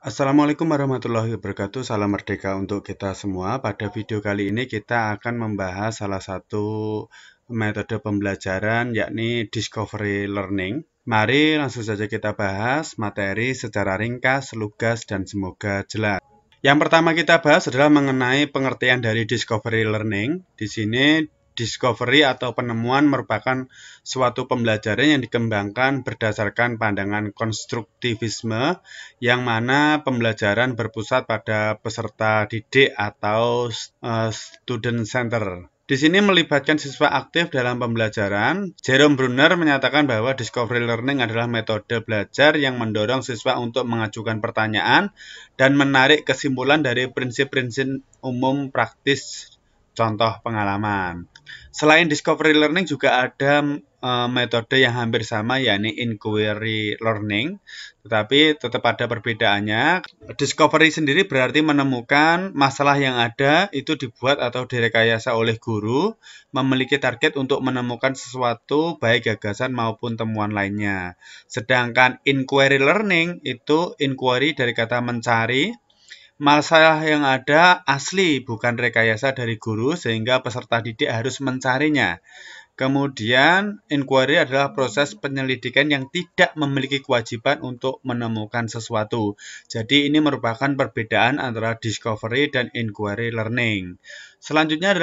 Assalamualaikum warahmatullahi wabarakatuh. Salam merdeka untuk kita semua. Pada video kali ini kita akan membahas salah satu metode pembelajaran yakni discovery learning. Mari langsung saja kita bahas materi secara ringkas, lugas, dan semoga jelas. Yang pertama kita bahas adalah mengenai pengertian dari discovery learning. Di sini discovery atau penemuan merupakan suatu pembelajaran yang dikembangkan berdasarkan pandangan konstruktivisme, yang mana pembelajaran berpusat pada peserta didik atau student center. Di sini melibatkan siswa aktif dalam pembelajaran. Jerome Bruner menyatakan bahwa discovery learning adalah metode belajar yang mendorong siswa untuk mengajukan pertanyaan dan menarik kesimpulan dari prinsip-prinsip umum praktis contoh pengalaman. Selain discovery learning juga ada metode yang hampir sama yakni inquiry learning, tetapi tetap ada perbedaannya. Discovery sendiri berarti menemukan masalah yang ada itu dibuat atau direkayasa oleh guru, memiliki target untuk menemukan sesuatu baik gagasan maupun temuan lainnya. Sedangkan inquiry learning itu inquiry dari kata mencari. Masalah yang ada asli bukan rekayasa dari guru sehingga peserta didik harus mencarinya. Kemudian, inquiry adalah proses penyelidikan yang tidak memiliki kewajiban untuk menemukan sesuatu. Jadi, ini merupakan perbedaan antara discovery dan inquiry learning. Selanjutnya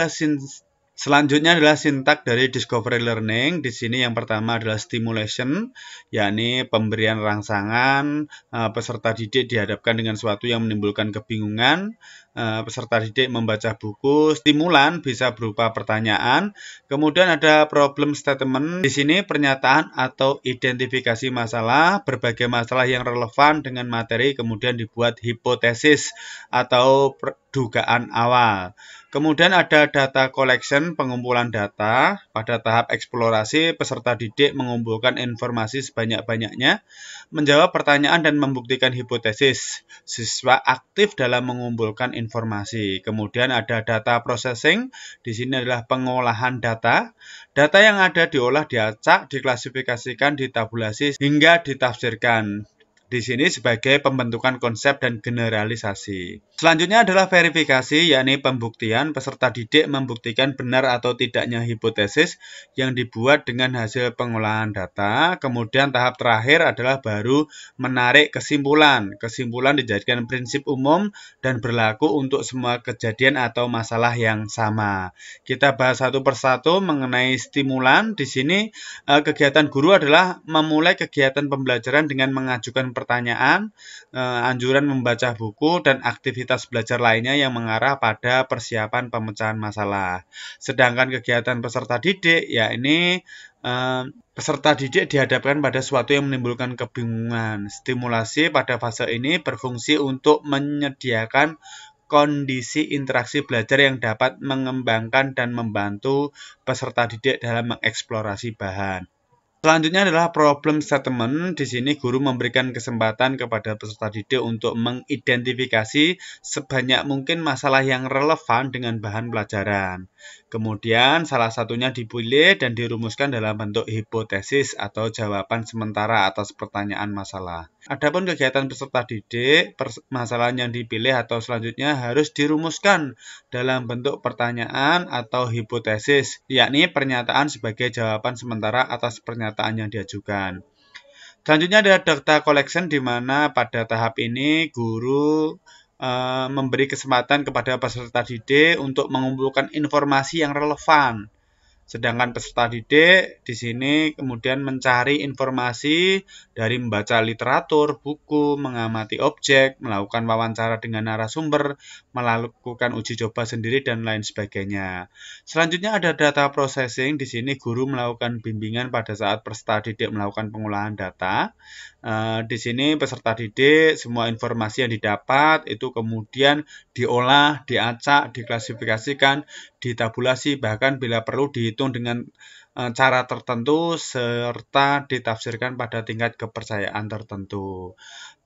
adalah sintak dari discovery learning. Di sini yang pertama adalah stimulation, yakni pemberian rangsangan. Peserta didik dihadapkan dengan sesuatu yang menimbulkan kebingungan. Peserta didik membaca buku. Stimulan bisa berupa pertanyaan. Kemudian ada problem statement. Di sini pernyataan atau identifikasi masalah, berbagai masalah yang relevan dengan materi, kemudian dibuat hipotesis atau dugaan awal. Kemudian ada data collection, pengumpulan data. Pada tahap eksplorasi, peserta didik mengumpulkan informasi sebanyak-banyaknya, menjawab pertanyaan dan membuktikan hipotesis. Siswa aktif dalam mengumpulkan informasi. Kemudian ada data processing. Di sini adalah pengolahan data. Data yang ada diolah, diacak, diklasifikasikan, ditabulasi, hingga ditafsirkan. Di sini sebagai pembentukan konsep dan generalisasi. Selanjutnya adalah verifikasi, yakni pembuktian. Peserta didik membuktikan benar atau tidaknya hipotesis yang dibuat dengan hasil pengolahan data. Kemudian tahap terakhir adalah baru menarik kesimpulan. Kesimpulan dijadikan prinsip umum dan berlaku untuk semua kejadian atau masalah yang sama. Kita bahas satu persatu mengenai stimulan. Di sini kegiatan guru adalah memulai kegiatan pembelajaran dengan mengajukan pertanyaan, anjuran membaca buku, dan aktivitas belajar lainnya yang mengarah pada persiapan pemecahan masalah. Sedangkan kegiatan peserta didik, yakni peserta didik dihadapkan pada sesuatu yang menimbulkan kebingungan. Stimulasi pada fase ini berfungsi untuk menyediakan kondisi interaksi belajar yang dapat mengembangkan dan membantu peserta didik dalam mengeksplorasi bahan. Selanjutnya adalah problem statement. Di sini guru memberikan kesempatan kepada peserta didik untuk mengidentifikasi sebanyak mungkin masalah yang relevan dengan bahan pelajaran. Kemudian salah satunya dipilih dan dirumuskan dalam bentuk hipotesis atau jawaban sementara atas pertanyaan masalah. Adapun kegiatan peserta didik, permasalahan yang dipilih atau selanjutnya harus dirumuskan dalam bentuk pertanyaan atau hipotesis, yakni pernyataan sebagai jawaban sementara atas pernyataan yang diajukan. Selanjutnya ada data collection, di mana pada tahap ini guru memberi kesempatan kepada peserta didik untuk mengumpulkan informasi yang relevan. Sedangkan peserta didik di sini kemudian mencari informasi dari membaca literatur, buku, mengamati objek, melakukan wawancara dengan narasumber, melakukan uji coba sendiri, dan lain sebagainya. Selanjutnya ada data processing. Di sini guru melakukan bimbingan pada saat peserta didik melakukan pengolahan data. Di sini peserta didik semua informasi yang didapat itu kemudian diolah, diacak, diklasifikasikan, ditabulasi, bahkan bila perlu dihitung dengan cara tertentu serta ditafsirkan pada tingkat kepercayaan tertentu.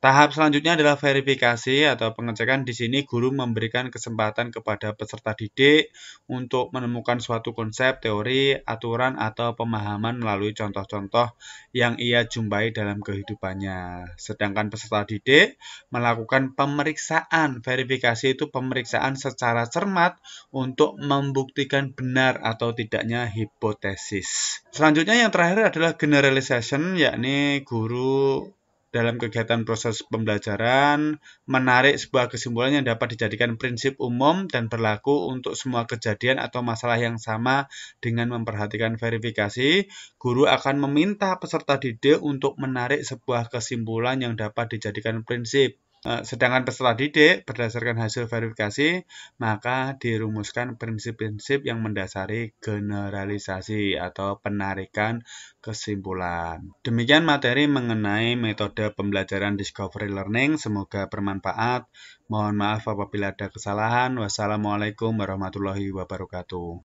Tahap selanjutnya adalah verifikasi atau pengecekan. Di sini guru memberikan kesempatan kepada peserta didik untuk menemukan suatu konsep, teori, aturan, atau pemahaman melalui contoh-contoh yang ia jumpai dalam kehidupannya. Sedangkan peserta didik melakukan pemeriksaan. Verifikasi itu pemeriksaan secara cermat untuk membuktikan benar atau tidaknya hipotesis. Selanjutnya yang terakhir adalah generalization, yakni guru dalam kegiatan proses pembelajaran, menarik sebuah kesimpulan yang dapat dijadikan prinsip umum dan berlaku untuk semua kejadian atau masalah yang sama. Dengan memperhatikan verifikasi, guru akan meminta peserta didik untuk menarik sebuah kesimpulan yang dapat dijadikan prinsip. Sedangkan peserta didik berdasarkan hasil verifikasi, maka dirumuskan prinsip-prinsip yang mendasari generalisasi atau penarikan kesimpulan. Demikian materi mengenai metode pembelajaran discovery learning. Semoga bermanfaat. Mohon maaf apabila ada kesalahan. Wassalamualaikum warahmatullahi wabarakatuh.